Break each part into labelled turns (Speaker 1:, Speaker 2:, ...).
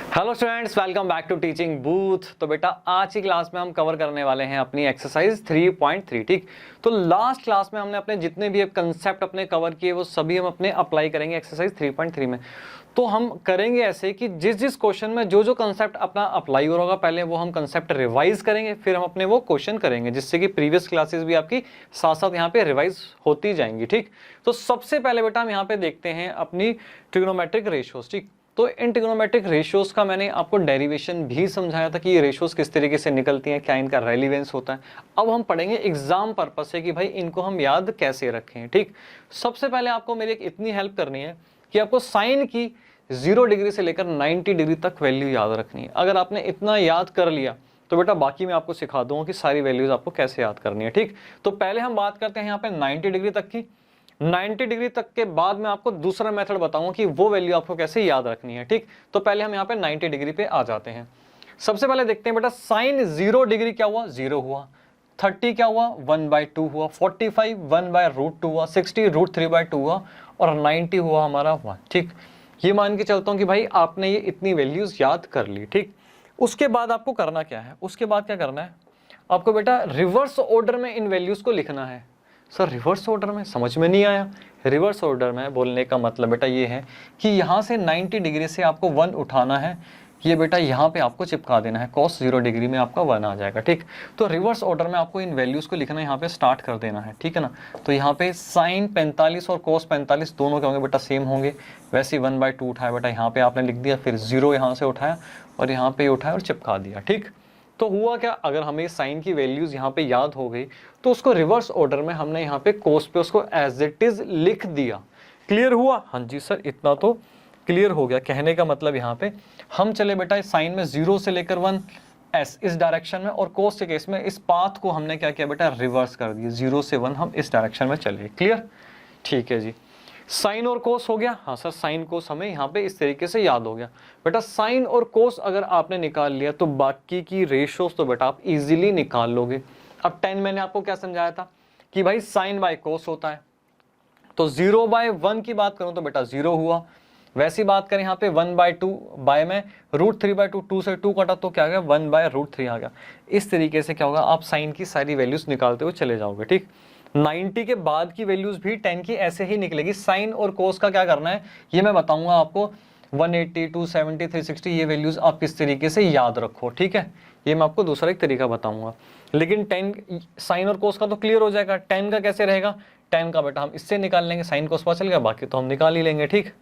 Speaker 1: Hello students, welcome back to teaching booth. तो बेटा आज की क्लास में हम कवर करने वाले हैं अपनी एक्सरसाइज 3.3। ठीक, तो लास्ट क्लास में हमने अपने जितने भी कंसेप्ट अपने कवर किए वो सभी हम अपने अप्लाई करेंगे एक्सरसाइज 3.3 में। तो हम करेंगे ऐसे कि जिस जिस क्वेश्चन में जो जो कंसेप्ट अपना अप्लाई हो रहा होगा पहले वो हम कंसेप्ट रिवाइज करेंगे, फिर हम अपने वो क्वेश्चन करेंगे, जिससे कि प्रीवियस क्लासेस भी आपकी साथ साथ यहाँ पे रिवाइज होती जाएंगी। ठीक, तो सबसे पहले बेटा हम यहाँ पे देखते हैं अपनी ट्रिग्नोमेट्रिक रेशियोज। ठीक, तो इन ट्रिग्नोमेट्रिक रेशियोज का मैंने आपको डेरिवेशन भी समझाया था कि ये रेशियोज किस तरीके से निकलती हैं, क्या इनका रेलिवेंस होता है। अब हम पढ़ेंगे एग्जाम पर्पस से कि भाई इनको हम याद कैसे रखें। ठीक, सबसे पहले आपको मेरी एक इतनी हेल्प करनी है कि आपको साइन की 0 डिग्री से लेकर 90 डिग्री तक वैल्यू याद रखनी है। अगर आपने इतना याद कर लिया तो बेटा बाकी मैं आपको सिखा दूंगा कि सारी वैल्यूज आपको कैसे याद करनी है। ठीक, तो पहले हम बात करते हैं यहाँ पे 90 डिग्री तक की। 90 डिग्री तक के बाद मैं आपको दूसरा मेथड बताऊंगा कि वो वैल्यू आपको कैसे याद रखनी है। ठीक, तो पहले हम यहाँ पे 90 डिग्री पे आ जाते हैं। सबसे पहले देखते हैं बेटा साइन 0 डिग्री क्या हुआ, 0 हुआ। 30 क्या हुआ, 1/2 हुआ। 45 1/√2 हुआ। 60 √3/2 हुआ। और 90 हुआ हमारा 1। ठीक, ये मान के चलता हूं कि भाई आपने ये इतनी वैल्यूज याद कर ली। ठीक, उसके बाद आपको करना क्या है, उसके बाद क्या करना है आपको बेटा रिवर्स ऑर्डर में इन वैल्यूज को लिखना है। सर रिवर्स ऑर्डर में समझ में नहीं आया। रिवर्स ऑर्डर में बोलने का मतलब बेटा ये है कि यहाँ से 90 डिग्री से आपको 1 उठाना है, ये बेटा यहाँ पे आपको चिपका देना है। cos 0 डिग्री में आपका 1 आ जाएगा। ठीक, तो रिवर्स ऑर्डर में आपको इन वैल्यूज को लिखना यहाँ पे स्टार्ट कर देना है। ठीक है ना, तो यहाँ पे साइन 45 और cos 45 दोनों क्या होंगे बेटा, सेम होंगे। वैसे ही 1/2 उठाया बेटा, यहाँ पे आपने लिख दिया, फिर 0 यहाँ से उठाया और यहाँ पे उठाया और चिपका दिया। ठीक, तो हुआ क्या, अगर हमें साइन की वैल्यूज यहाँ पे याद हो गई तो उसको रिवर्स ऑर्डर में हमने यहाँ पे कोस पे उसको एज इट इज लिख दिया। क्लियर हुआ? हाँ जी सर, इतना तो क्लियर हो गया। कहने का मतलब यहाँ पे हम चले बेटा साइन में 0 से लेकर 1 एस इस डायरेक्शन में, और कोस के केस में इस पाथ को हमने क्या किया बेटा, रिवर्स कर दिया। 0 से 1 हम इस डायरेक्शन में चले। क्लियर? ठीक है जी। साइन और कोस हो गया। हाँ सर, साइन कोस हमें यहाँ पे इस तरीके से याद हो गया। बेटा साइन और कोस अगर आपने निकाल लिया तो बाकी की रेशियोज तो बेटा आप इजीली निकाल लोगे। अब 10 मैंने आपको क्या समझाया था कि भाई साइन बाय कोस होता है, तो 0/1 की बात करूं तो बेटा 0 हुआ। वैसी बात करें यहाँ पे 1/2 बाय में √3/2, 2 से 2 कटा तो क्या आ गया, 1/√3 आ गया। इस तरीके से क्या होगा, आप साइन की सारी वैल्यूज निकालते हुए चले जाओगे। ठीक, 90 के बाद की वैल्यूज भी 10 की ऐसे ही निकलेगी। साइन और कोस का क्या करना है ये मैं बताऊंगा आपको। 180, 270, 360 ये वैल्यूज आप किस तरीके से याद रखो। ठीक है, ये मैं आपको दूसरा एक तरीका बताऊंगा। लेकिन 10 साइन और कोस का तो क्लियर हो जाएगा। 10 का कैसे रहेगा, 10 का बेटा हम इससे निकाल लेंगे, साइन कोस पता चल गया, बाकी तो हम निकाल ही लेंगे। ठीक,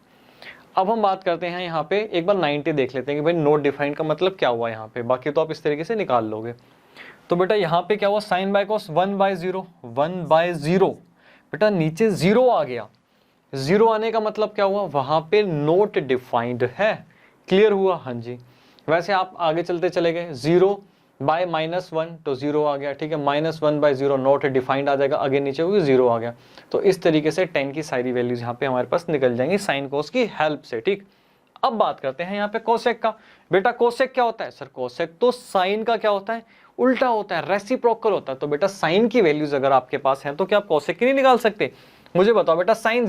Speaker 1: अब हम बात करते हैं यहाँ पे एक बार 90 देख लेते हैं कि भाई नोट डिफाइंड का मतलब क्या हुआ यहाँ पे, बाकी तो आप इस तरीके से निकाल लोगे। तो बेटा यहाँ पे क्या हुआ, साइन बाय कोस 1/0, 1/0 बेटा नीचे 0 आ गया। 0 आने का मतलब क्या हुआ, वहां पे नोट डिफाइंड है। क्लियर हुआ? हाँ जी। वैसे आप आगे चलते चले गए, 0/-1 तो 0 आ गया। ठीक है, -1/0 नोट डिफाइंड आ जाएगा, आगे नीचे हुई 0 आ गया। तो इस तरीके से 10 की सारी वैल्यूज यहाँ पे हमारे पास निकल जाएंगी साइन कोस की हेल्प से। ठीक, अब बात करते हैं यहाँ पे कोसेक का। बेटा कोसेक क्या होता है? सर कोसेक तो साइन का क्या होता है, उल्टा होता है, रेसिप्रोकल होता है। तो बेटा साइन की वैल्यूज अगर आपके पास है तो क्या आप कोसेक की नहीं निकाल सकते? मुझे बताओ बेटा, साइन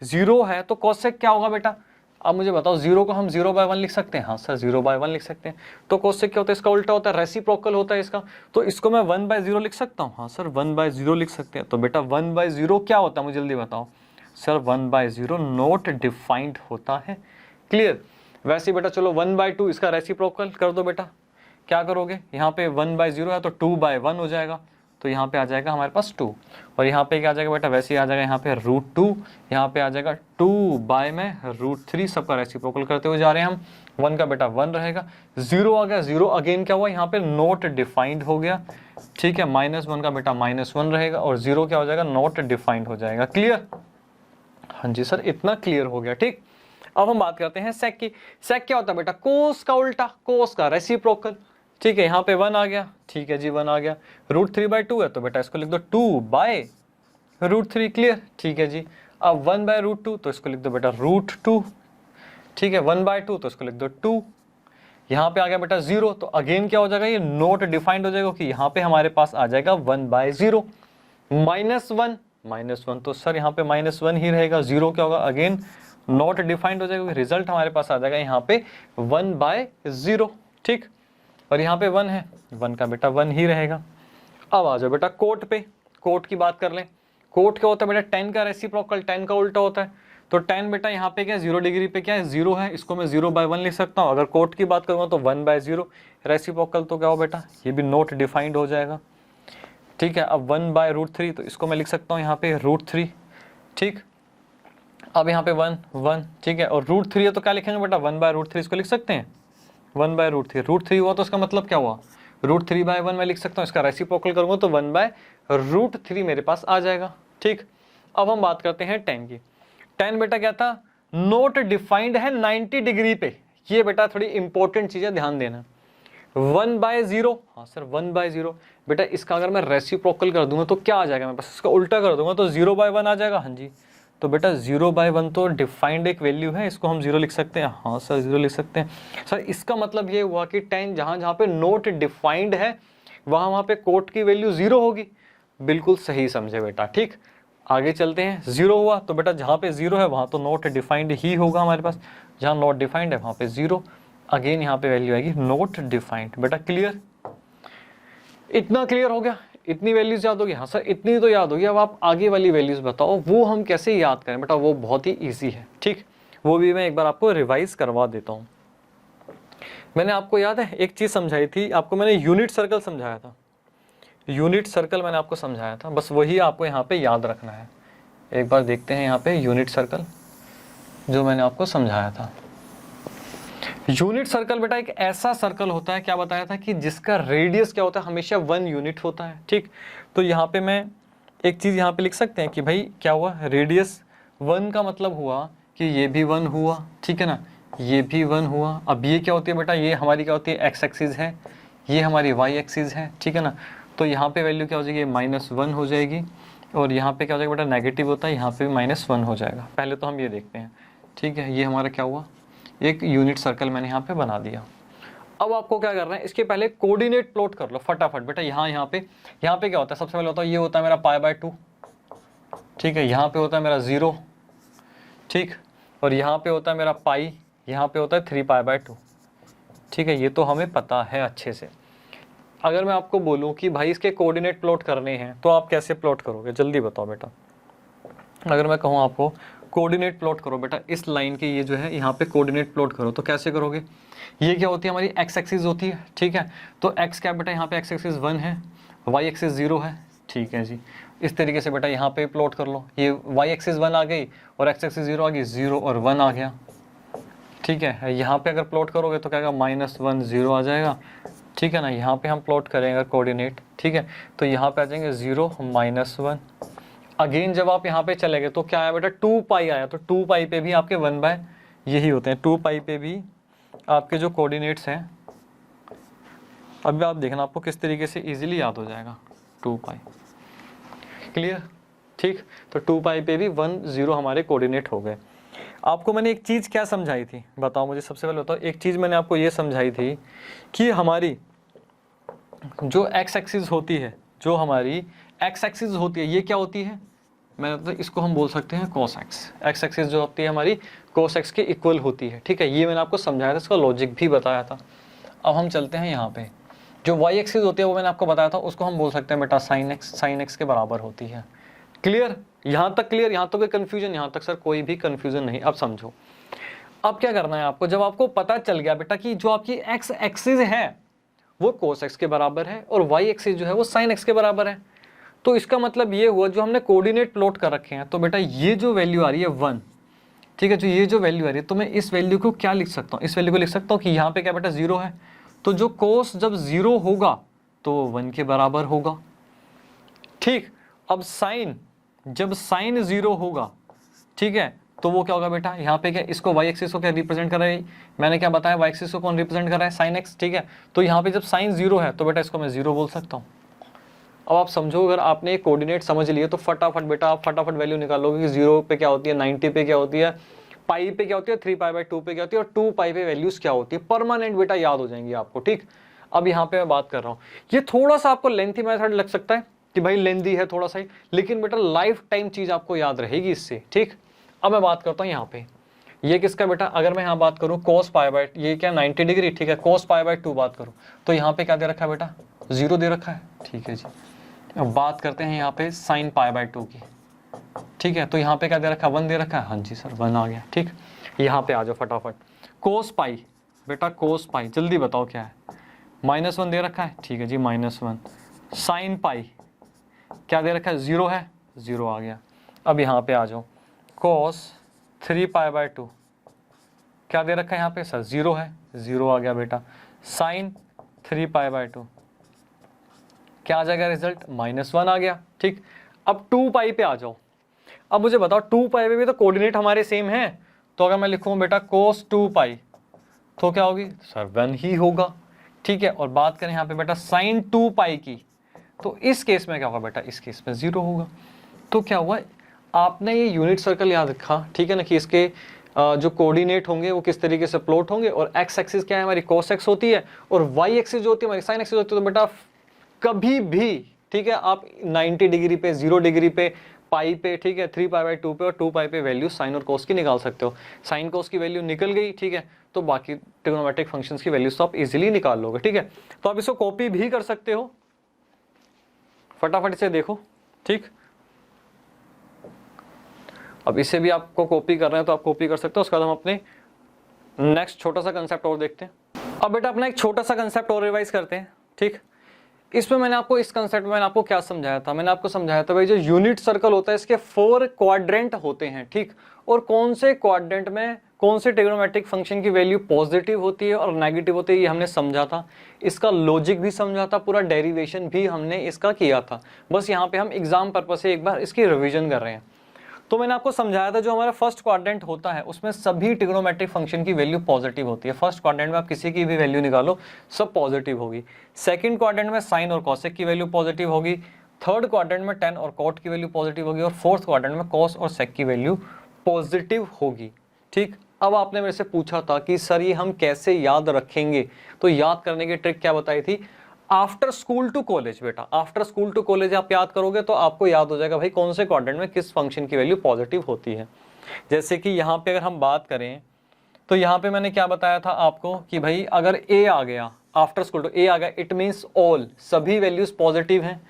Speaker 1: 0 है तो कोसेक क्या होगा बेटा? अब मुझे बताओ, 0 को हम 0/1 लिख सकते हैं? हाँ सर 0/1 लिख सकते हैं। तो कोसेक क्या होता है, इसका उल्टा होता है, रेसिप्रोकल होता है इसका। तो इसको मैं 1/0 लिख सकता हूँ? हाँ सर 1/0 लिख सकते हैं। तो बेटा 1/0 क्या होता है, मुझे जल्दी बताओ। सर 1/0 नोट डिफाइंड होता है। क्लियर? वैसे बेटा चलो 1/2 इसका रेसिप्रोकल कर दो बेटा। क्या करोगे, यहाँ पे 1/0 है तो 2/1 हो जाएगा, तो यहाँ पे आ जाएगा हमारे पास 2। और यहाँ पे क्या आ जाएगा बेटा, वैसे ही आ जाएगा यहाँ पे √2, यहाँ पे आ जाएगा 2/√3। सबका रेसिप्रोकल करते हुए जा रहे हैं हम। 1 का बेटा 1 रहेगा, 0 आ गया, 0 अगेन क्या हुआ, यहाँ पे नोट डिफाइंड हो गया। ठीक है, -1 का बेटा -1 रहेगा, और 0 क्या हो जाएगा, नोट डिफाइंड हो जाएगा। क्लियर? हाँ जी सर, इतना क्लियर हो गया। ठीक, अब हम बात करते हैं सेक की। सेक क्या होता है बेटा, कोस का उल्टा, कोस का रेसिप्रोकल। ठीक है, यहाँ पे 1 आ गया। ठीक है जी, 1 आ गया। √3/2 है तो बेटा इसको लिख दो 2/√3। क्लियर? ठीक है जी। अब 1/√2 तो इसको लिख दो बेटा √2। ठीक है, 1/2 तो इसको लिख दो 2। यहाँ पे आ गया बेटा 0, तो अगेन क्या हो जाएगा, ये नोट डिफाइंड हो जाएगा कि यहाँ पे हमारे पास आ जाएगा 1/0। -1 तो सर यहाँ पे -1 ही रहेगा। 0 क्या होगा, अगेन नॉट डिफाइंड हो जाएगा, रिजल्ट हमारे पास आ जाएगा यहाँ पे 1/0, ठीक। और यहाँ पे 1 है, 1 का बेटा 1 ही रहेगा। अब आ जाओ बेटा कोट पे, कोट की बात कर लें। कोट क्या होता है बेटा, 10 का रेसिप्रोकल 10 का उल्टा होता है। तो 10 बेटा यहाँ पे क्या है, 0 डिग्री पे क्या है, 0 है, इसको मैं 0/1 लिख सकता हूँ। अगर कोट की बात करूँगा तो 1/0, रेसिप्रोकल तो क्या हो बेटा, ये भी नॉट डिफाइंड हो जाएगा, ठीक है। अब 1/√3 तो इसको मैं लिख सकता हूँ यहाँ पे √3, ठीक। अब यहाँ पे 1 1, ठीक है। और √3 है तो क्या लिखेंगे बेटा, 1/√3 इसको लिख सकते हैं, 1/√3। √3 हुआ तो उसका मतलब क्या हुआ, √3/1 मैं लिख सकता हूँ। इसका रेसिप्रोकल करूँगा तो 1/√3 मेरे पास आ जाएगा, ठीक। अब हम बात करते हैं 10 की। 10 बेटा क्या था, नोट डिफाइंड है 90 डिग्री पे। ये बेटा थोड़ी इंपॉर्टेंट चीज़ है, ध्यान देना। 1/0, हाँ सर 1/0 बेटा, इसका अगर मैं रेसिप्रोकल कर दूंगा तो क्या आ जाएगा मेरे पास, इसका उल्टा कर दूंगा तो 0/1 आ जाएगा। हाँ जी, तो बेटा 0/1 तो डिफाइंड एक वैल्यू है, इसको हम 0 लिख सकते हैं। हाँ सर 0 लिख सकते हैं। सर इसका मतलब ये हुआ कि 10 जहाँ जहाँ पे नोट डिफाइंड है वहाँ पे कोट की वैल्यू 0 होगी। बिल्कुल सही समझे बेटा, ठीक। आगे चलते हैं, 0 हुआ तो बेटा जहाँ पे 0 है वहाँ तो नोट डिफाइंड ही होगा हमारे पास, जहाँ नोट डिफाइंड है वहाँ पे 0। अगेन यहाँ पे वैल्यू आएगी नोट डिफाइंड। बेटा क्लियर, इतना क्लियर हो गया, इतनी वैल्यूज याद होगी। हाँ सर इतनी तो याद होगी, अब आप आगे वाली वैल्यूज बताओ वो हम कैसे याद करें। बेटा वो बहुत ही ईजी है, ठीक। वो भी मैं एक बार आपको रिवाइज करवा देता हूँ। मैंने आपको याद है एक चीज़ समझाई थी आपको, मैंने यूनिट सर्कल समझाया था, यूनिट सर्कल मैंने आपको समझाया था, बस वही आपको यहाँ पे याद रखना है। एक बार देखते हैं यहाँ पे यूनिट सर्कल जो मैंने आपको समझाया था। यूनिट सर्कल बेटा एक ऐसा सर्कल होता है, क्या बताया था, कि जिसका रेडियस क्या होता है, हमेशा 1 यूनिट होता है, ठीक। तो यहाँ पे मैं एक चीज़ यहाँ पे लिख सकते हैं कि भाई क्या हुआ, रेडियस 1 का मतलब हुआ कि ये भी 1 हुआ, ठीक है ना, ये भी 1 हुआ। अब ये क्या होती है बेटा, ये हमारी क्या होती है, एक्स एक्सिस है, ये हमारी वाई एक्सिस है, ठीक है ना। तो यहाँ पे वैल्यू क्या हो जाएगी, -1 हो जाएगी। और यहाँ पे क्या हो जाएगा बेटा, नेगेटिव होता है, यहाँ पे -1 हो जाएगा। पहले तो हम ये देखते हैं, ठीक है। ये हमारा क्या हुआ, एक यूनिट सर्कल मैंने यहाँ पे बना दिया। अब आपको क्या करना है, इसके पहले कोऑर्डिनेट प्लॉट कर लो फटाफट बेटा। यहाँ पे क्या होता है, सबसे पहले होता है, ये होता है मेरा π/2, ठीक है। यहाँ पे होता है मेरा 0, ठीक। और यहाँ पे होता है मेरा पाई, यहाँ पे होता है 3π/2, ठीक है। ये तो हमें पता है अच्छे से। अगर मैं आपको बोलूँ कि भाई इसके कोऑर्डिनेट प्लॉट करने हैं तो आप कैसे प्लॉट करोगे, जल्दी बताओ बेटा। अगर मैं कहूँ आपको कोऑर्डिनेट प्लॉट करो बेटा, इस लाइन के ये जो है यहाँ पे कोऑर्डिनेट प्लॉट करो, तो कैसे करोगे। ये क्या होती है, हमारी एक्स एक्सिस होती है, ठीक है। तो एक्स क्या बेटा, यहाँ पे एक्स एक्सिस 1 है, वाई एक्सिस 0 है, ठीक है जी। इस तरीके से बेटा यहाँ पे प्लॉट कर लो, ये वाई एक्सिस 1 आ गई और एक्स एक्सिस 0 आ गई, 0 और 1 आ गया, ठीक है। यहाँ पे अगर प्लॉट करोगे तो क्या आएगा, -1 0 आ जाएगा, ठीक है ना। यहाँ पे हम प्लॉट करेंगे कोऑर्डिनेट, ठीक है, तो यहाँ पे आ जाएंगे 0 -1। अगेन जब आप यहाँ पे चले गए तो क्या आया बेटा, 2π आया। तो 2π पे भी आपके 1/ यही होते हैं, 2π पे भी आपके जो कोऑर्डिनेट्स हैं, अभी आप देखना आपको किस तरीके से इजीली याद हो जाएगा, 2π। क्लियर, ठीक। तो 2π पे भी 1 0 हमारे कोऑर्डिनेट हो गए। आपको मैंने एक चीज़ क्या समझाई थी, बताओ मुझे, सबसे पहले बताओ। एक चीज़ मैंने आपको ये समझाई थी कि हमारी जो एक्स एक्सिस होती है, जो हमारी एक्स एक्सिस होती है, ये क्या होती है, मैं मतलब इसको हम बोल सकते हैं cos x। एक्स एक्सिस जो होती है हमारी cos x के इक्वल होती है, ठीक है। ये मैंने आपको समझाया था, इसका लॉजिक भी बताया था। अब हम चलते हैं यहाँ पे, जो y एक्सिस होती है वो मैंने आपको बताया था, उसको हम बोल सकते हैं बेटा sin x के बराबर होती है। क्लियर, यहाँ तक क्लियर, यहाँ तक कोई कन्फ्यूजन, यहाँ तक सर कोई भी कन्फ्यूजन नहीं। अब समझो, अब क्या करना है आपको, जब आपको पता चल गया बेटा कि जो आपकी एक्स एक्सिस है वो cos x के बराबर है और y एक्सिस जो है वो sin x के बराबर है, तो इसका मतलब ये हुआ जो हमने कोऑर्डिनेट प्लॉट कर रखे हैं, तो बेटा ये जो वैल्यू आ रही है 1, ठीक है, जो ये जो वैल्यू आ रही है, तो मैं इस वैल्यू को क्या लिख सकता हूँ, इस वैल्यू को लिख सकता हूँ कि यहाँ पे क्या बेटा 0 है, तो जो कोस जब 0 होगा तो 1 के बराबर होगा, ठीक। अब साइन, जब साइन 0 होगा, ठीक है, तो वो क्या होगा बेटा, यहाँ पे क्या, इसको y एक्सिस को क्या रिप्रेजेंट कर रहा है, मैंने क्या बताया, y एक्सिस को कौन रिप्रेजेंट कर रहा है, साइन x, ठीक है। तो यहाँ पे जब साइन 0 है तो बेटा इसको मैं 0 बोल सकता हूँ। अब आप समझो, अगर आपने एक कोऑर्डिनेट समझ लिए तो फटाफट बेटा आप फटाफट वैल्यू निकालोगे कि 0 पे क्या होती है, 90 पे क्या होती है, पाई पे क्या होती है, 3π/2 पे क्या होती है, और 2π पे वैल्यूज क्या होती है, परमानेंट बेटा याद हो जाएंगी आपको, ठीक। अब यहाँ पे मैं बात कर रहा हूँ, ये थोड़ा सा आपको लेंथी मेथड लग सकता है कि भाई लेंथी है थोड़ा सा ही, लेकिन बेटा लाइफ टाइम चीज आपको याद रहेगी इससे, ठीक। अब मैं बात करता हूँ यहाँ पे, ये किसका बेटा, अगर मैं यहाँ बात करूँ cos पाई बाय, ये क्या 90 डिग्री, ठीक है, cos पाई बाय 2 बात करूँ तो यहाँ पे क्या दे रखा है बेटा, 0 दे रखा है, ठीक है जी। अब बात करते हैं यहाँ पे sin पाई बाय 2 की, ठीक है, तो यहाँ पे क्या दे रखा है, 1 दे रखा है, हाँ जी सर 1 आ गया, ठीक। यहाँ पे आ जाओ फटाफट, cos पाई बेटा, cos पाई जल्दी बताओ क्या है, -1 दे रखा है, ठीक है जी -1। sin पाई क्या दे रखा है, 0 है, 0 आ गया। अब यहाँ पे आ जाओ, cos 3 पाई बाय 2 क्या दे रखा है यहाँ पे सर, 0 है, 0 आ गया बेटा। sin 3 पाई बाय 2 क्या आ जाएगा रिजल्ट, -1 आ गया, ठीक। अब 2 पाई पे आ जाओ, अब मुझे बताओ 2 पाई पे भी तो कोऑर्डिनेट हमारे सेम है, तो अगर मैं लिखूं बेटा cos 2 पाई तो क्या होगी सर, 1 ही होगा, ठीक है। और बात करें यहाँ पे बेटा sin 2 पाई की, तो इस केस में क्या होगा बेटा, इस केस में 0 होगा। तो क्या हुआ, आपने ये यूनिट सर्कल याद रखा, ठीक है ना, कि इसके जो कोऑर्डिनेट होंगे वो किस तरीके से प्लॉट होंगे, और एक्स एक्सिस क्या है हमारी, cos x होती है, और वाई एक्सिस जो होती है हमारी sin एक्सिस होती है। तो बेटा कभी भी, ठीक है, आप 90 डिग्री पे, 0 डिग्री पे, पाई पे, ठीक है, 3 पाई बाय 2 पे और 2 पाई पे वैल्यू साइन और cos की निकाल सकते हो। साइन cos की वैल्यू निकल गई, ठीक है, तो बाकी ट्रिग्नोमेट्रिक फंक्शंस की वैल्यूज तो आप इजीली निकाल लोगे, ठीक है। तो आप इसको कॉपी भी कर सकते हो, फटाफट से देखो, ठीक। अब इसे भी आपको कॉपी कर रहे हैं तो आप कॉपी कर सकते हो। उसके बाद हम अपने नेक्स्ट छोटा सा कंसेप्ट और देखते हैं। अब बेटा अपना एक छोटा सा कंसेप्ट और रिवाइज करते हैं, ठीक। इसमें मैंने आपको, इस कंसेप्ट में मैंने आपको क्या समझाया था, मैंने आपको समझाया था भाई जो यूनिट सर्कल होता है इसके 4 क्वाड्रेंट होते हैं, ठीक। और कौन से क्वाड्रेंट में कौन से ट्रिग्नोमेट्रिक फंक्शन की वैल्यू पॉजिटिव होती है और नेगेटिव होती है, ये हमने समझा था। इसका लॉजिक भी समझा था, पूरा डेरिवेशन भी हमने इसका किया था। बस यहाँ पे हम एग्जाम पर्पस से एक बार इसकी रिविजन कर रहे हैं। तो मैंने आपको समझाया था जो हमारा फर्स्ट क्वाड्रेंट होता है उसमें सभी ट्रिग्नोमेट्रिक फंक्शन की वैल्यू पॉजिटिव होती है। फर्स्ट क्वाड्रेंट में आप किसी की भी वैल्यू निकालो सब पॉजिटिव होगी। सेकंड क्वाड्रेंट में साइन और कॉसेक की वैल्यू पॉजिटिव होगी। थर्ड क्वाड्रेंट में टेन और कॉट की वैल्यू पॉजिटिव होगी। और फोर्थ क्वाड्रेंट में कॉस और सेक की वैल्यू पॉजिटिव होगी, ठीक। अब आपने मेरे से पूछा था कि सर ये हम कैसे याद रखेंगे, तो याद करने की ट्रिक क्या बताई थी, आफ्टर स्कूल टू कॉलेज। बेटा आफ्टर स्कूल टू कॉलेज आप याद करोगे तो आपको याद हो जाएगा भाई कौन से क्वाड्रेंट में किस फंक्शन की वैल्यू पॉजिटिव होती है। जैसे कि यहाँ पे अगर हम बात करें तो यहाँ पे मैंने क्या बताया था आपको कि भाई अगर ए आ गया, आफ्टर स्कूल टू ए आ गया, इट मीन्स ऑल, सभी वैल्यूज पॉजिटिव हैं।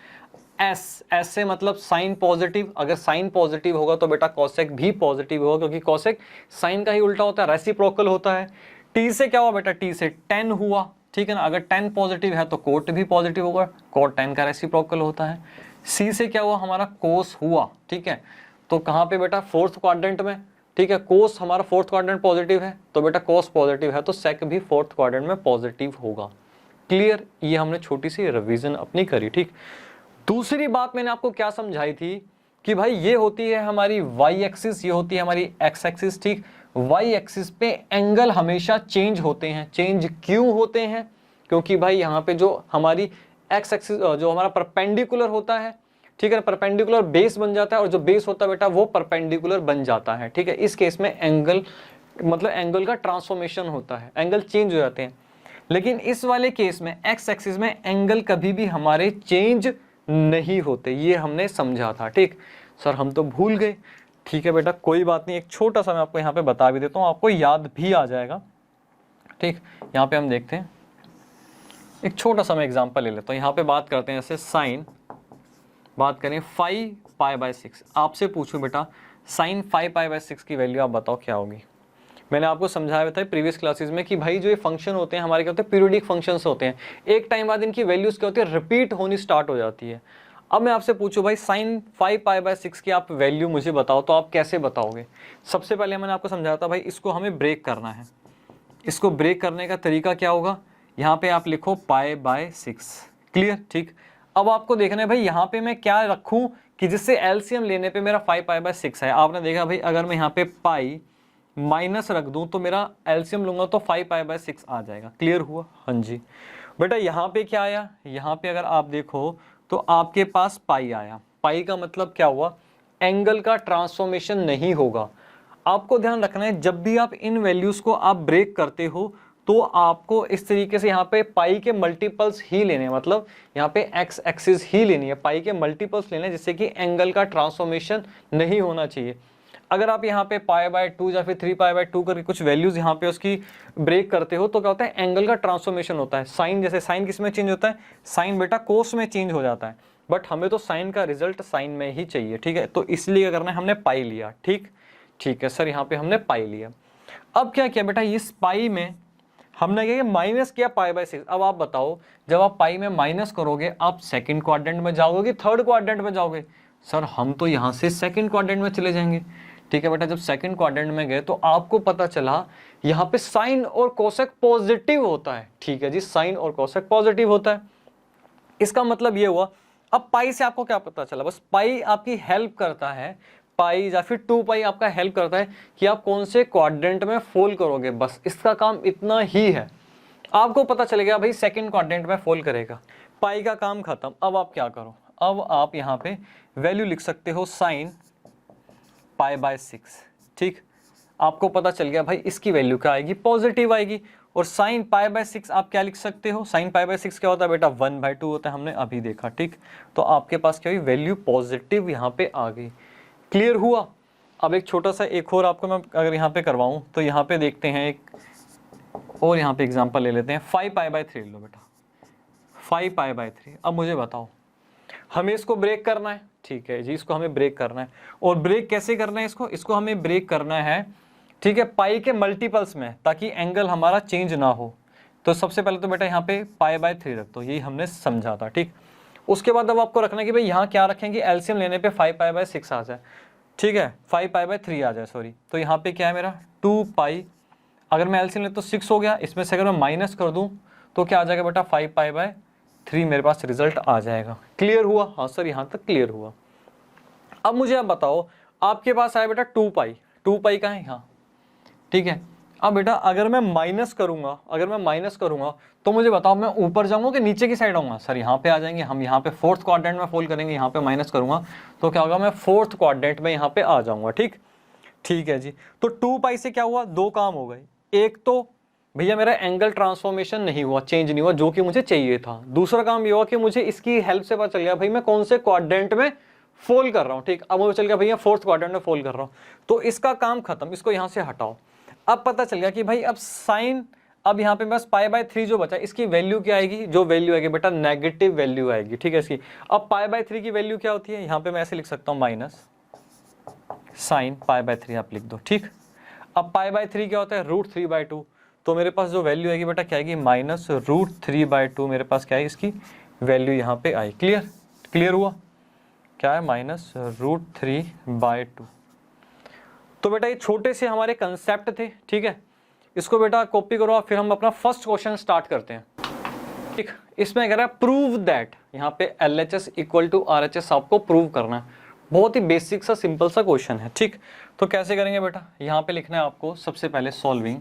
Speaker 1: एस, एस से मतलब साइन पॉजिटिव, अगर साइन पॉजिटिव होगा तो बेटा कॉसेक भी पॉजिटिव होगा, क्योंकि कॉसेक साइन का ही उल्टा होता है, रेसिप्रोकल होता है। टी से क्या हुआ बेटा, टी से 10 हुआ, ठीक है ना, अगर 10 पॉजिटिव है तो कोट भी पॉजिटिव होगा, कोट 10 का रेसिप्रोकल होता है। सी से क्या हुआ, हमारा कोस हुआ, ठीक है, तो कहाँ पे बेटा, फोर्थ क्वाड्रेंट में, ठीक है, कोस हमारा फोर्थ क्वाड्रेंट पॉजिटिव है तो बेटा कोस पॉजिटिव है तो सेक भी फोर्थ क्वाड्रेंट में पॉजिटिव होगा। क्लियर, ये हमने छोटी सी रिवीजन अपनी करी, ठीक। दूसरी बात मैंने आपको क्या समझाई थी कि भाई ये होती है हमारी वाई एक्सिस, ये होती है हमारी एक्स एक्सिस, ठीक। वाई एक्सिस पे एंगल हमेशा चेंज होते हैं। चेंज क्यों होते हैं, क्योंकि भाई यहाँ पे जो हमारी एक्स एक्सिस जो हमारा परपेंडिकुलर होता है, ठीक है, परपेंडिकुलर बेस बन जाता है और जो बेस होता है बेटा वो परपेंडिकुलर बन जाता है, ठीक है। इस केस में एंगल मतलब एंगल का ट्रांसफॉर्मेशन होता है, एंगल चेंज हो जाते हैं। लेकिन इस वाले केस में एक्स एक्सिस में एंगल कभी भी हमारे चेंज नहीं होते, ये हमने समझा था, ठीक। सर हम तो भूल गए, ठीक है बेटा कोई बात नहीं, एक छोटा सा मैं आपको यहाँ पे बता भी देता हूँ, आपको याद भी आ जाएगा, ठीक। यहाँ पे हम देखते हैं, एक छोटा सा मैं एग्जांपल ले लेता हूँ। यहाँ पे बात करते हैं जैसे साइन, बात करें 5 पाई बाय 6, आपसे पूछूं बेटा साइन 5 पाई बाय 6 की वैल्यू आप बताओ क्या होगी। मैंने आपको समझाया था प्रीवियस क्लासेस में कि भाई जो ये फंक्शन होते हैं हमारे क्या होते हैं, पीरियोडिक फंक्शंस होते हैं। एक टाइम बाद इनकी वैल्यूज क्या होती है, रिपीट होनी स्टार्ट हो जाती है। अब मैं आपसे पूछूं भाई साइन 5 पाई बाय 6 की आप वैल्यू मुझे बताओ, तो आप कैसे बताओगे। सबसे पहले मैंने आपको समझाया था भाई इसको हमें ब्रेक करना है। इसको ब्रेक करने का तरीका क्या होगा, यहाँ पे आप लिखो पाई बाय 6, क्लियर, ठीक। अब आपको देखना है भाई यहाँ पे मैं क्या रखूँ कि जिससे एलसीएम लेने पे मेरा 5 पाई बाय 6 है। आपने देखा भाई अगर मैं यहाँ पे पाई माइनस रख दूं तो मेरा एलसीएम लूंगा तो 5 पाई बाय 6 आ जाएगा। क्लियर हुआ, हाँ जी। बेटा यहाँ पे क्या आया, यहाँ पे अगर आप देखो तो आपके पास पाई आया। पाई का मतलब क्या हुआ, एंगल का ट्रांसफॉर्मेशन नहीं होगा। आपको ध्यान रखना है जब भी आप इन वैल्यूज को आप ब्रेक करते हो तो आपको इस तरीके से यहाँ पे पाई के मल्टीपल्स ही लेने हैं, मतलब यहाँ पे एक्स एक्सिस ही लेनी है, पाई के मल्टीपल्स लेने हैं जिससे कि एंगल का ट्रांसफॉर्मेशन नहीं होना चाहिए। अगर आप यहाँ पे π/2 या फिर 3π/2 करके कुछ वैल्यूज यहाँ पे उसकी ब्रेक करते हो तो क्या होता है, एंगल का ट्रांसफॉर्मेशन होता है। साइन, जैसे साइन किस में चेंज होता है, साइन बेटा कोस में चेंज हो जाता है, बट हमें तो साइन का रिजल्ट साइन में ही चाहिए, ठीक है। तो इसलिए क्या करना है, हमने पाई लिया, ठीक है सर, यहाँ पे हमने पाई लिया। अब क्या किया बेटा, इस पाई में हमने क्या किया, माइनस किया π/6। अब आप बताओ, जब आप पाई में माइनस करोगे आप सेकंड क्वाड्रेंट में जाओगे कि थर्ड क्वाड्रेंट में जाओगे? सर हम तो यहाँ से सेकंड क्वाड्रेंट में चले जाएंगे, ठीक है बेटा। जब सेकंड क्वाड्रेंट में गए तो आपको पता चला यहाँ पे साइन और कोसेक पॉजिटिव होता है, ठीक है जी, साइन और कोसेक पॉजिटिव होता है। इसका मतलब ये हुआ, अब पाई से आपको क्या पता चला, बस पाई आपकी हेल्प करता है, पाई या फिर 2 पाई आपका हेल्प करता है कि आप कौन से क्वाड्रेंट में फोल करोगे, बस इसका काम इतना ही है। आपको पता चलेगा भाई सेकंड क्वाड्रेंट में फोल करेगा, पाई का काम खत्म। अब आप क्या करो, अब आप यहाँ पे वैल्यू लिख सकते हो साइन π/6, ठीक। आपको पता चल गया भाई इसकी वैल्यू क्या आएगी, पॉजिटिव आएगी। और साइन π/6 आप क्या लिख सकते हो, साइन π/6 क्या होता है बेटा, 1/2 होता है, हमने अभी देखा, ठीक। तो आपके पास क्या हुई, वैल्यू पॉजिटिव यहाँ पे आ गई। क्लियर हुआ? अब एक छोटा सा एक और आपको मैं अगर यहाँ पे करवाऊँ तो यहाँ पे देखते हैं एक और यहाँ पे एग्जांपल ले लेते हैं। 5π/3 लो बेटा, 5π/3। अब मुझे बताओ, हमें इसको ब्रेक करना है, ठीक है जी, इसको हमें ब्रेक करना है। और ब्रेक कैसे करना है इसको हमें ब्रेक करना है, ठीक है, पाई के मल्टीपल्स में, ताकि एंगल हमारा चेंज ना हो। तो सबसे पहले तो बेटा यहाँ पे π/3 रख दो, यही हमने समझा था, ठीक। उसके बाद अब आपको रखना है कि भाई यहाँ क्या रखेंगे, एलसीएम लेने पे 5π/6 आ जाए, ठीक है, 5π/3 आ जाए, सॉरी। तो यहाँ पे क्या है मेरा 2 अगर मैं एलसीएम ले तो 6 हो गया, इसमें से अगर मैं माइनस कर दूँ तो क्या आ जाएगा बेटा 5π/3 मेरे पास रिजल्ट आ जाएगा। क्लियर हुआ? हाँ सर, यहाँ तक क्लियर हुआ। अब मुझे आप बताओ, आपके पास आया बेटा 2 पाई का है यहाँ, ठीक है। अब बेटा अगर मैं माइनस करूंगा तो मुझे बताओ मैं ऊपर जाऊंगा कि नीचे की साइड आऊंगा? सर यहाँ पे आ जाएंगे हम, यहाँ पे फोर्थ क्वाड्रेंट में फोल्ड करेंगे, यहाँ पे माइनस करूंगा तो क्या होगा, मैं फोर्थ क्वाड्रेंट में यहाँ पे आ जाऊंगा, ठीक है जी। तो 2 पाई से क्या हुआ, दो काम हो गए। एक तो भैया मेरा एंगल ट्रांसफॉर्मेशन नहीं हुआ, चेंज नहीं हुआ, जो कि मुझे चाहिए था। दूसरा काम ये हुआ कि मुझे इसकी हेल्प से पता चल गया भाई मैं कौन से क्वाड्रेंट में फोल्ड कर रहा हूँ, ठीक। अब मुझे चल गया भैया फोर्थ क्वाड्रेंट में फोल्ड कर रहा हूँ, तो इसका काम खत्म, इसको यहाँ से हटाओ। अब पता चल गया कि भाई अब साइन, अब यहाँ पे बस π/3 जो बचा इसकी वैल्यू क्या आएगी, जो वैल्यू आएगी बेटा नेगेटिव वैल्यू आएगी, ठीक है इसकी। अब π/3 की वैल्यू क्या होती है, यहाँ पे मैं ऐसे लिख सकता हूँ माइनस साइन π/3 आप लिख दो, ठीक। अब π/3 क्या होता है, √3/2। तो मेरे पास जो वैल्यू आएगी बेटा क्या आएगी, माइनस √3/2 मेरे पास क्या है, इसकी वैल्यू यहाँ पे आई। क्लियर हुआ? क्या है, माइनस √3/2। तो बेटा ये छोटे से हमारे कंसेप्ट थे, ठीक है। इसको बेटा कॉपी करो, फिर हम अपना फर्स्ट क्वेश्चन स्टार्ट करते हैं, ठीक। इसमें कह रहा है प्रूव दैट, यहाँ पे LHS इक्वल टू RHS आपको प्रूव करना है। बहुत ही बेसिक सा सिंपल सा क्वेश्चन है, ठीक। तो कैसे करेंगे बेटा, यहाँ पे लिखना है आपको सबसे पहले सॉल्विंग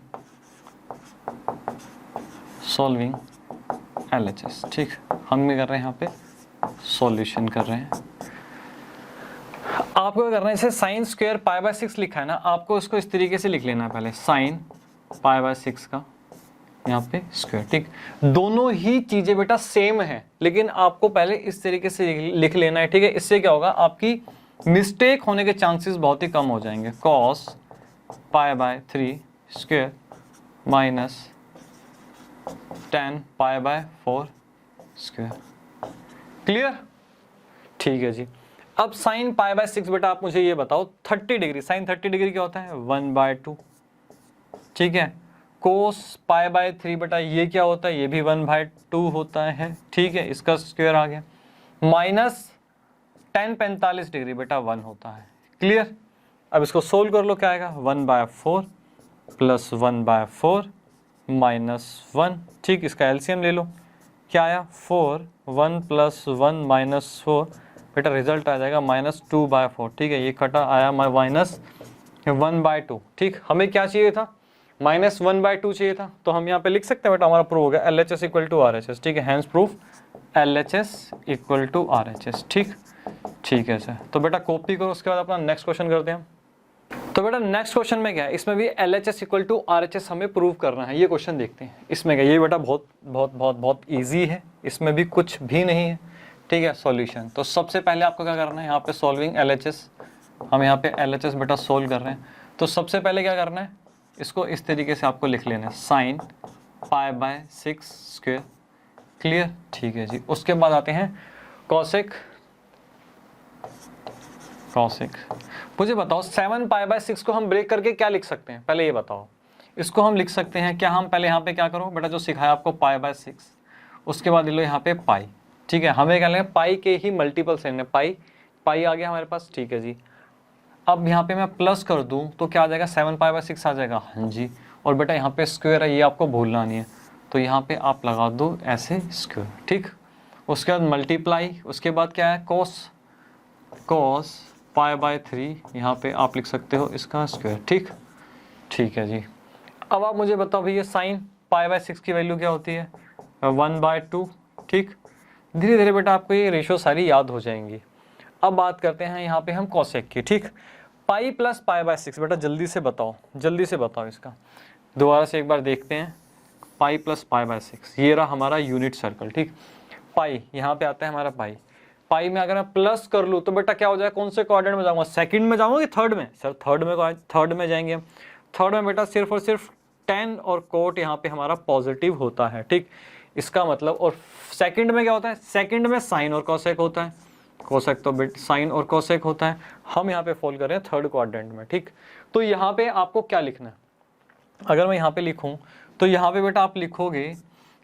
Speaker 1: LHS, ठीक। हम भी कर रहे हैं यहाँ पे सॉल्यूशन कर रहे हैं। आपको क्या करना है, इसे साइन स्क्वायर π/6 लिखा है ना, आपको इसको इस तरीके से लिख लेना है, पहले साइन π/6 का यहाँ पे स्क्वायर, ठीक। दोनों ही चीजें बेटा सेम है, लेकिन आपको पहले इस तरीके से लिख लेना है, ठीक है। इससे क्या होगा, आपकी मिस्टेक होने के चांसेस बहुत ही कम हो जाएंगे। cos π/3 square minus tan π/4 square. Clear? ठीक है जी। अब साइन π/6 बेटा आप मुझे ये बताओ 30 डिग्री, साइन 30 डिग्री क्या होता है, 1/2, ठीक है। कोस π/3 बेटा ये क्या होता है, ये भी 1/2 होता है, ठीक है, इसका स्क्वायर आ गया। माइनस tan 45 डिग्री बेटा 1 होता है। क्लियर? अब इसको सोल्व कर लो, क्या आएगा, 1/4 प्लस 1/4 माइनस 1, ठीक। इसका एलसीएम ले लो, क्या आया, 4, 1 प्लस 1 माइनस 4 बेटा रिजल्ट आ जाएगा -2/4, ठीक है। ये कटा आया -1/2, ठीक। हमें क्या चाहिए था, -1/2 चाहिए था, तो हम यहाँ पे लिख सकते हैं बेटा हमारा प्रूव हो गया LHS इक्वल टू RHS, ठीक है। Hence proof LHS equal to RHS, ठीक है सर। तो बेटा कॉपी करो, उसके बाद अपना नेक्स्ट क्वेश्चन करते हैं। तो बेटा नेक्स्ट क्वेश्चन में क्या है, इसमें भी LHS इक्वल टू RHS हमें प्रूव करना है। ये क्वेश्चन देखते हैं, इसमें क्या, ये बेटा बहुत ईजी है, इसमें भी कुछ भी नहीं है, ठीक है। सॉल्यूशन, तो सबसे पहले आपको क्या करना है, यहाँ पे सॉल्विंग LHS हम यहाँ पे LHS बेटा सोल्व कर रहे हैं। तो सबसे पहले क्या करना है, इसको इस तरीके से आपको लिख लेना है, साइन π/6 स्क्वायर। क्लियर, ठीक है जी। उसके बाद आते हैं कॉसेक। मुझे बताओ 7π/6 को हम ब्रेक करके क्या लिख सकते हैं, पहले ये बताओ। इसको हम लिख सकते हैं क्या, हम पहले यहाँ पे क्या करो बेटा, जो सिखाया आपको π/6, उसके बाद ले लो यहाँ पे पाई। ठीक है, हमें क्या लेंगे, पाई के ही मल्टीपल सेंड है, पाई आ गया हमारे पास। ठीक है जी, अब यहाँ पे मैं प्लस कर दूं तो क्या आ जाएगा, 7π/6 आ जाएगा। हाँ जी, और बेटा यहाँ पे स्क्वायर है, ये आपको भूलना नहीं है, तो यहाँ पे आप लगा दो ऐसे स्क्वायर। ठीक, उसके बाद मल्टीप्लाई, उसके बाद क्या है, cos π/3, यहाँ पे आप लिख सकते हो इसका स्क्वायर। ठीक है जी। अब आप मुझे बताओ भैया साइन π/6 की वैल्यू क्या होती है, 1/2। ठीक, धीरे धीरे बेटा आपको ये रेशियो सारी याद हो जाएंगी। अब बात करते हैं यहाँ पे हम कॉसेक की। ठीक, पाई प्लस π/6 बेटा जल्दी से बताओ इसका, दोबारा से एक बार देखते हैं। पाई प्लस π/6, ये रहा हमारा यूनिट सर्कल। ठीक, पाई यहाँ पे आता है हमारा पाई में अगर मैं प्लस कर लूँ तो बेटा क्या हो जाएगा, कौन से क्वाड्रेंट में जाऊँगा, सेकंड में जाऊँगा कि थर्ड में, सर थर्ड में जाएंगे हम। थर्ड में बेटा सिर्फ और सिर्फ टेन और कोट यहाँ पे हमारा पॉजिटिव होता है। ठीक, इसका मतलब, और सेकंड में क्या होता है, सेकंड में साइन और कॉसेक होता है, कोसेक तो बेटा साइन और कोसेक होता है। हम यहाँ पे फॉल कर रहे हैं थर्ड क्वाड्रेंट में। ठीक, तो यहाँ पे आपको क्या लिखना है, अगर मैं यहाँ पे लिखूँ तो यहाँ पे बेटा आप लिखोगे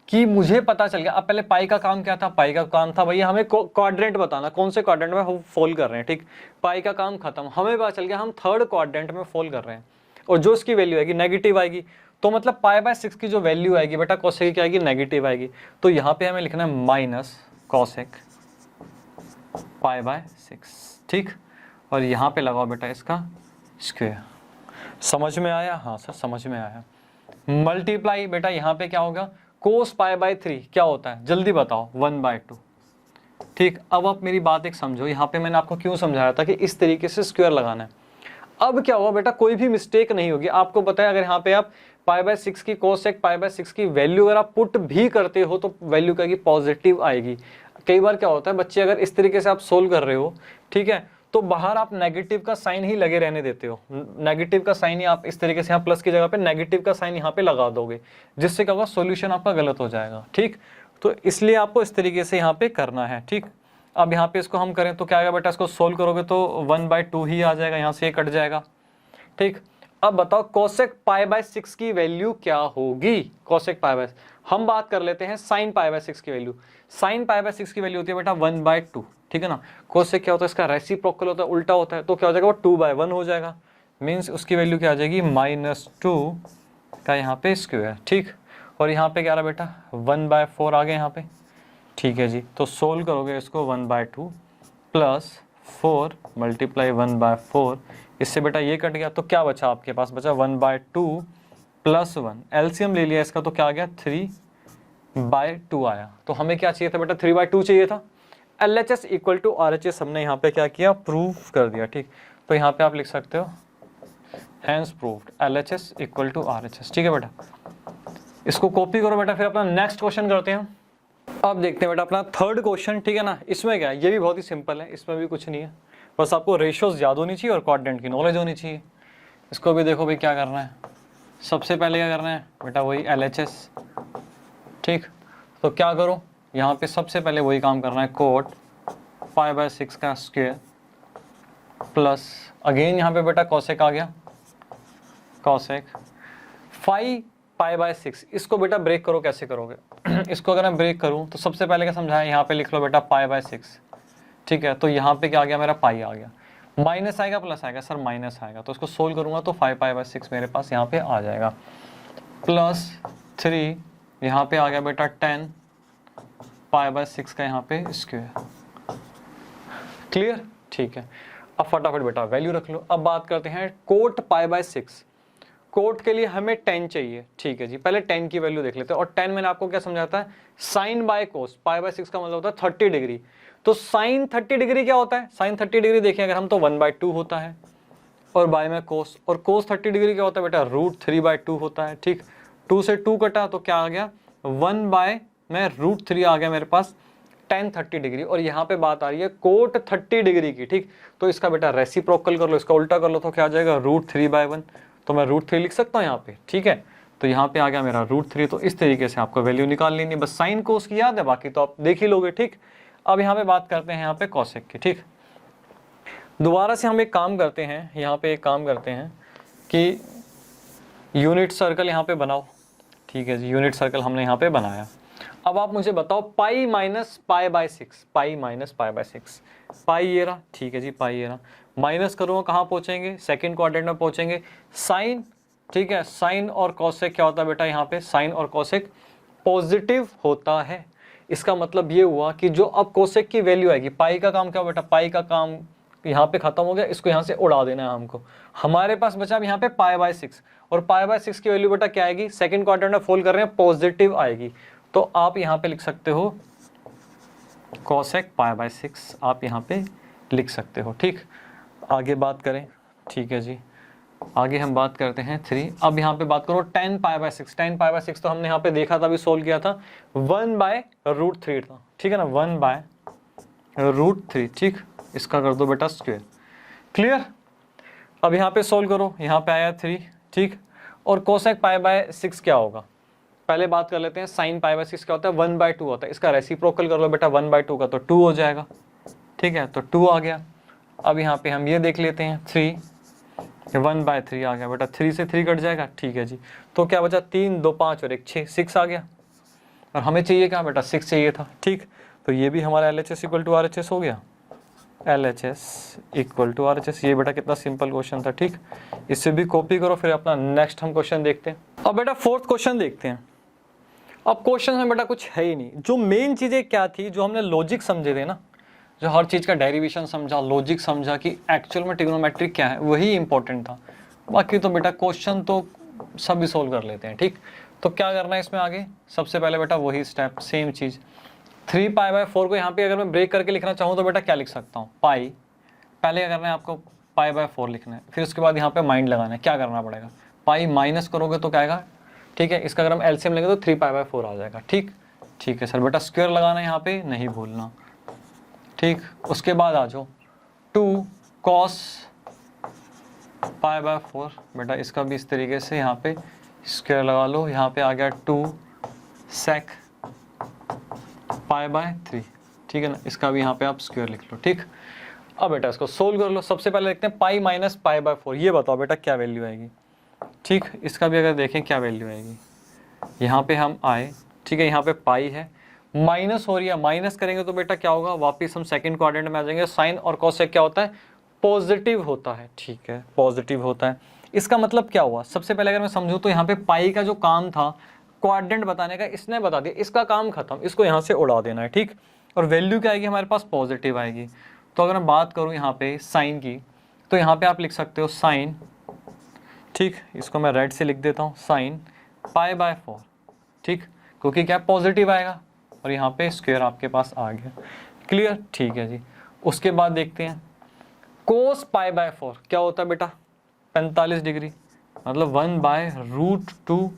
Speaker 1: कि मुझे पता चल गया। अब पहले पाई का काम क्या था, पाई का काम था भैया हमें क्वाड्रेंट बताना, कौन से क्वाड्रेंट में हम फॉल कर रहे हैं। ठीक, पाई का काम खत्म, हमें पता चल गया हम थर्ड क्वाड्रेंट में फॉल कर रहे हैं, और जो इसकी वैल्यू आएगी नेगेटिव आएगी, तो मतलब π/6 की जो वैल्यू आएगी बेटा कोसेक की क्या आएगी, नेगेटिव आएगी। तो यहाँ पे हमें लिखना है माइनस कॉसेक π/6। ठीक, और यहाँ पे लगाओ बेटा इसका स्क्वायर। समझ में आया, हाँ सर समझ में आया। मल्टीप्लाई बेटा यहाँ पे क्या होगा, कोस π/3 क्या होता है, जल्दी बताओ, 1/2। ठीक, अब आप मेरी बात एक समझो, यहाँ पे मैंने आपको क्यों समझाया था कि इस तरीके से स्क्वायर लगाना है। अब क्या हुआ बेटा, कोई भी मिस्टेक नहीं होगी। आपको पता है अगर यहाँ पे आप π/6 की कोसेक π/6 की वैल्यू अगर आप पुट भी करते हो तो वैल्यू क्या पॉजिटिव आएगी। कई बार क्या होता है बच्चे, अगर इस तरीके से आप सोल्व कर रहे हो, ठीक है, तो बाहर आप नेगेटिव का साइन ही लगे रहने देते हो, नेगेटिव का साइन ही आप इस तरीके से यहाँ प्लस की जगह पे नेगेटिव का साइन यहाँ पे लगा दोगे, जिससे क्या होगा, सॉल्यूशन आपका गलत हो जाएगा। ठीक, तो इसलिए आपको इस तरीके से यहाँ पे करना है। ठीक, अब यहाँ पे इसको हम करें तो क्या आएगा बेटा, इसको सोल्व करोगे तो 1/2 ही आ जाएगा, यहाँ से ये कट जाएगा। ठीक, अब बताओ कोसेक π/6 की वैल्यू क्या होगी, कोसेक π/6। हम बात कर लेते हैं साइन π/6 की वैल्यू। साइन π/6 की वैल्यू होती है बेटा 1/2। ठीक है ना, कोसेक क्या होता है, इसका रेसिप्रोकल होता है, उल्टा होता है, तो क्या हो जाएगा, वो 2/1 हो जाएगा। मीन्स उसकी वैल्यू क्या आ जाएगी, -2 का यहाँ पे स्क्वायर। ठीक, और यहाँ पे क्या रहा बेटा, 1/4 आ गया यहाँ पे। ठीक है जी, तो सोल्व करोगे इसको 1/2 प्लस 4 मल्टीप्लाई 1/4, इससे बेटा ये कट गया, तो क्या बचा आपके पास, बचा 1/2 प्लस 1, एलसीएम ले लिया इसका, तो क्या आ गया, 3/2 आया। तो हमें क्या चाहिए था बेटा, 3/2 चाहिए था। LHS इक्वल टू RHS हमने यहाँ पे क्या किया, प्रूफ कर दिया। ठीक, तो यहाँ पे आप लिख सकते हो hence proved LHS equal to RHS। ठीक है बेटा, इसको कॉपी करो बेटा, फिर अपना नेक्स्ट क्वेश्चन करते हैं। अब देखते हैं बेटा अपना थर्ड क्वेश्चन। ठीक है ना, इसमें क्या है, ये भी बहुत ही सिंपल है, इसमें भी कुछ नहीं है, बस आपको रेशियोज याद होनी चाहिए और क्वाड्रेंट की नॉलेज होनी चाहिए। इसको भी देखो भाई क्या करना है, सबसे पहले क्या करना है बेटा, वही LHS। ठीक, तो क्या करो, यहाँ पे सबसे पहले वही काम करना है, कोट π/6 का स्क्वायर प्लस अगेन यहाँ पे बेटा कोसेक आ गया, कोसेक 5π/6। इसको बेटा ब्रेक करो, कैसे करोगे इसको अगर मैं ब्रेक करूँ तो सबसे पहले क्या समझाया, यहाँ पे लिख लो बेटा π/6। ठीक है, तो यहाँ पे क्या आ गया, मेरा पाई आ गया, माइनस आएगा प्लस आएगा, सर माइनस आएगा, तो इसको सोल्व करूंगा तो 5π/6 मेरे पास यहाँ पे आ जाएगा, प्लस 3 यहाँ पे आ गया बेटा 10π/6 का यहाँ पे स्क्वायर। क्लियर, ठीक है, अब फटाफट बेटा वैल्यू रख लो। अब बात करते हैं कोट π/6। कोट के लिए हमें 10 चाहिए। ठीक है जी, पहले 10 की वैल्यू देख लेते हैं, और 10 मैंने आपको क्या समझाता है, साइन बाय कोस। π/6 का मतलब होता है 30 डिग्री, तो साइन 30 डिग्री क्या होता है, साइन 30 डिग्री देखें अगर हम तो 1/2 होता है, और बाय में कोस, और कोस 30 डिग्री क्या होता है बेटा, √3/2 होता है। ठीक, 2 से 2 कटा तो क्या आ गया, 1 बाय में √3 आ गया मेरे पास। tan 30 डिग्री और यहाँ पे बात आ रही है कोट 30 डिग्री की, ठीक। तो इसका बेटा रेसिप्रोकल कर लो, इसका उल्टा कर लो तो क्या आ जाएगा √3/1। तो मैं √3 लिख सकता हूँ यहाँ पे, ठीक है। तो यहाँ पे आ गया मेरा √3। तो इस तरीके से आपको वैल्यू निकाल लेनी, बस साइन कोस की याद है, बाकी तो आप देख ही लोगे, ठीक। अब यहाँ पे बात करते हैं यहाँ पे कॉसेक की, ठीक। दोबारा से हम एक काम करते हैं, यहाँ पे एक काम करते हैं कि यूनिट सर्कल यहाँ पे बनाओ, ठीक है जी। यूनिट सर्कल हमने यहाँ पे बनाया। अब आप मुझे बताओ पाई माइनस π/6, पाई माइनस π/6, पाई ये रहा, ठीक है जी, पाई ये रहा। माइनस करूँगा कहाँ पहुँचेंगे, सेकंड क्वाड्रेंट में पहुँचेंगे। साइन, ठीक है, साइन और कॉसेक क्या होता है बेटा, यहाँ पे साइन और कॉसेक पॉजिटिव होता है। इसका मतलब ये हुआ कि जो अब कोसेक की वैल्यू आएगी, पाई का काम क्या हो बेटा, पाई का काम यहाँ पे खत्म हो गया, इसको यहाँ से उड़ा देना है हमको। हमारे पास बचा अब यहाँ पे π/6 और π/6 की वैल्यू बेटा क्या आएगी, सेकंड क्वाड्रेंट में फोल्ड कर रहे हैं, पॉजिटिव आएगी। तो आप यहाँ पे लिख सकते हो कोसेक π/6, आप यहाँ पे लिख सकते हो, ठीक। आगे बात करें, ठीक है जी, आगे हम बात करते हैं 3। अब यहाँ पे बात करो tan π/6, tan π/6 तो हमने यहाँ पे देखा था, अभी सोल्व किया था, 1/√3 था, ठीक है ना, 1/√3, ठीक। इसका कर दो बेटा स्क्वायर, क्लियर। अब यहाँ पे सोल्व करो, यहाँ पे आया 3, ठीक। और कोसेक π/6 क्या होगा, पहले बात कर लेते हैं। साइन π/6 क्या होता है, 1/2 होता है। इसका रेसिप्रोकल कर लो बेटा, 1/2 का तो 2 हो जाएगा, ठीक है, तो 2 आ गया। अब यहाँ पे हम ये देख लेते हैं 3, 1/3 आ गया बेटा, 3 से 3 कट जाएगा, ठीक है जी। तो क्या बचा, 3 2 5 और 1 6, 6 आ गया। और हमें चाहिए क्या बेटा, 6 चाहिए था, ठीक। तो ये भी हमारा LHS = RHS हो गया, LHS = RHS। ये बेटा कितना सिंपल क्वेश्चन था, ठीक। इससे भी कॉपी करो, फिर अपना नेक्स्ट हम क्वेश्चन देखते हैं। अब बेटा फोर्थ क्वेश्चन देखते हैं। अब क्वेश्चन में बेटा कुछ है ही नहीं, जो मेन चीजें क्या थी, जो हमने लॉजिक समझे थे ना, जो हर चीज का डेरिवेशन समझा, लॉजिक समझा कि एक्चुअल में ट्रिग्नोमेट्री क्या है, वही इंपॉर्टेंट था। बाकी तो बेटा क्वेश्चन तो सभी सोल्व कर लेते हैं, ठीक। तो क्या करना है इसमें आगे, सबसे पहले बेटा वही स्टेप, सेम चीज। 3π/4 को यहाँ पे अगर मैं ब्रेक करके लिखना चाहूँ तो बेटा क्या लिख सकता हूँ, पाई। पहले क्या करना है आपको, π/4 लिखना है, फिर उसके बाद यहाँ पे माइंड लगाना है। क्या करना पड़ेगा, पाई माइनस करोगे तो क्या आएगा, ठीक है। इसका अगर हम एलसीएम लेंगे तो 3π/4 आ जाएगा, ठीक। ठीक है सर, बेटा स्क्वायर लगाना है यहाँ पे, नहीं भूलना, ठीक। उसके बाद आ जाओ 2 cos π/4, बेटा इसका भी इस तरीके से यहाँ पे स्क्वायर लगा लो। यहाँ पे आ गया 2 sec π/3, ठीक है ना, इसका भी यहाँ पे आप स्क्वायर लिख लो, ठीक। अब बेटा इसको सोल्व कर लो। सबसे पहले देखते हैं पाई माइनस π/4, ये बताओ बेटा क्या वैल्यू आएगी, ठीक। इसका भी अगर देखें क्या वैल्यू आएगी, यहाँ पे हम आए, ठीक है, यहाँ पे पाई है, माइनस हो रही है, माइनस करेंगे तो बेटा क्या होगा, वापस हम सेकंड क्वाड्रेंट में आ जाएंगे। साइन और कॉसेक क्या होता है, पॉजिटिव होता है, ठीक है, पॉजिटिव होता है। इसका मतलब क्या हुआ, सबसे पहले अगर मैं समझूं तो यहाँ पे पाई का जो काम था क्वाड्रेंट बताने का, इसने बता दिया, इसका काम खत्म, इसको यहाँ से उड़ा देना है, ठीक। और वैल्यू क्या आएगी हमारे पास, पॉजिटिव आएगी। तो अगर मैं बात करूँ यहाँ पे साइन की, तो यहाँ पे आप लिख सकते हो साइन, ठीक, इसको मैं रेड से लिख देता हूँ, साइन π/4, ठीक, क्योंकि क्या पॉजिटिव आएगा और यहाँ पे स्क्वायर आपके पास आ गया, क्लियर, ठीक है जी। उसके बाद देखते हैं कोस π/4 क्या होता है बेटा, 45 डिग्री, मतलब 1/√2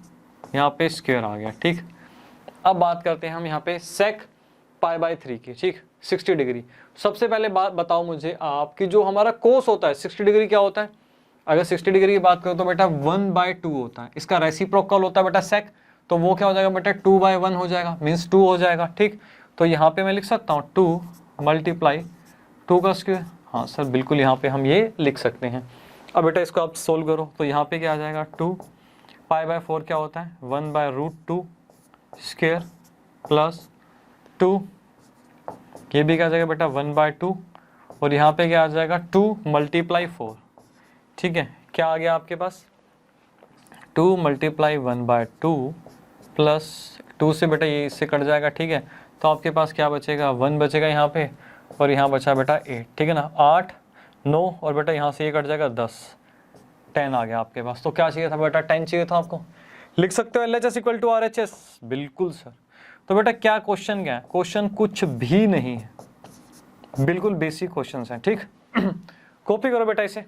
Speaker 1: यहाँ पे स्क्वायर आ गया, ठीक। अब बात करते हैं हम यहाँ पे सेक π/3 की, ठीक, 60 डिग्री। सबसे पहले बात बताओ मुझे आप कि जो हमारा कोस होता है 60 डिग्री क्या होता है। अगर 60 डिग्री की बात करो तो बेटा 1/2 होता है। इसका रेसिप्रोकल होता है बेटा सेक, तो वो क्या हो जाएगा बेटा 2/1 हो जाएगा, मीन्स 2 हो जाएगा, ठीक। तो यहाँ पे मैं लिख सकता हूँ 2 × 2 का स्क्वायर, हाँ सर बिल्कुल, यहाँ पे हम ये लिख सकते हैं। अब बेटा इसको आप सोल्व करो तो यहाँ पे क्या आ जाएगा, 2 π/4 क्या होता है, 1/√2 स्क्वायर प्लस 2, ये भी क्या आ जाएगा बेटा 1/2, और यहाँ पे क्या आ जाएगा 2 × 4, ठीक है। क्या आ गया आपके पास, 2 × 1/2 प्लस 2 से बेटा ये इससे कट जाएगा, ठीक है। तो आपके पास क्या बचेगा, 1 बचेगा यहाँ पे, और यहाँ बचा बेटा 8, ठीक है ना, 8 9, और बेटा यहाँ से ये कट जाएगा 10, 10 आ गया आपके पास। तो क्या चाहिए था बेटा, 10 चाहिए था आपको। लिख सकते हो LHS = RHS, बिल्कुल सर। तो बेटा क्या क्वेश्चन क्या है, क्वेश्चन कुछ भी नहीं है, बिल्कुल बेसिक क्वेश्चन है, ठीक। कॉपी करो बेटा इसे।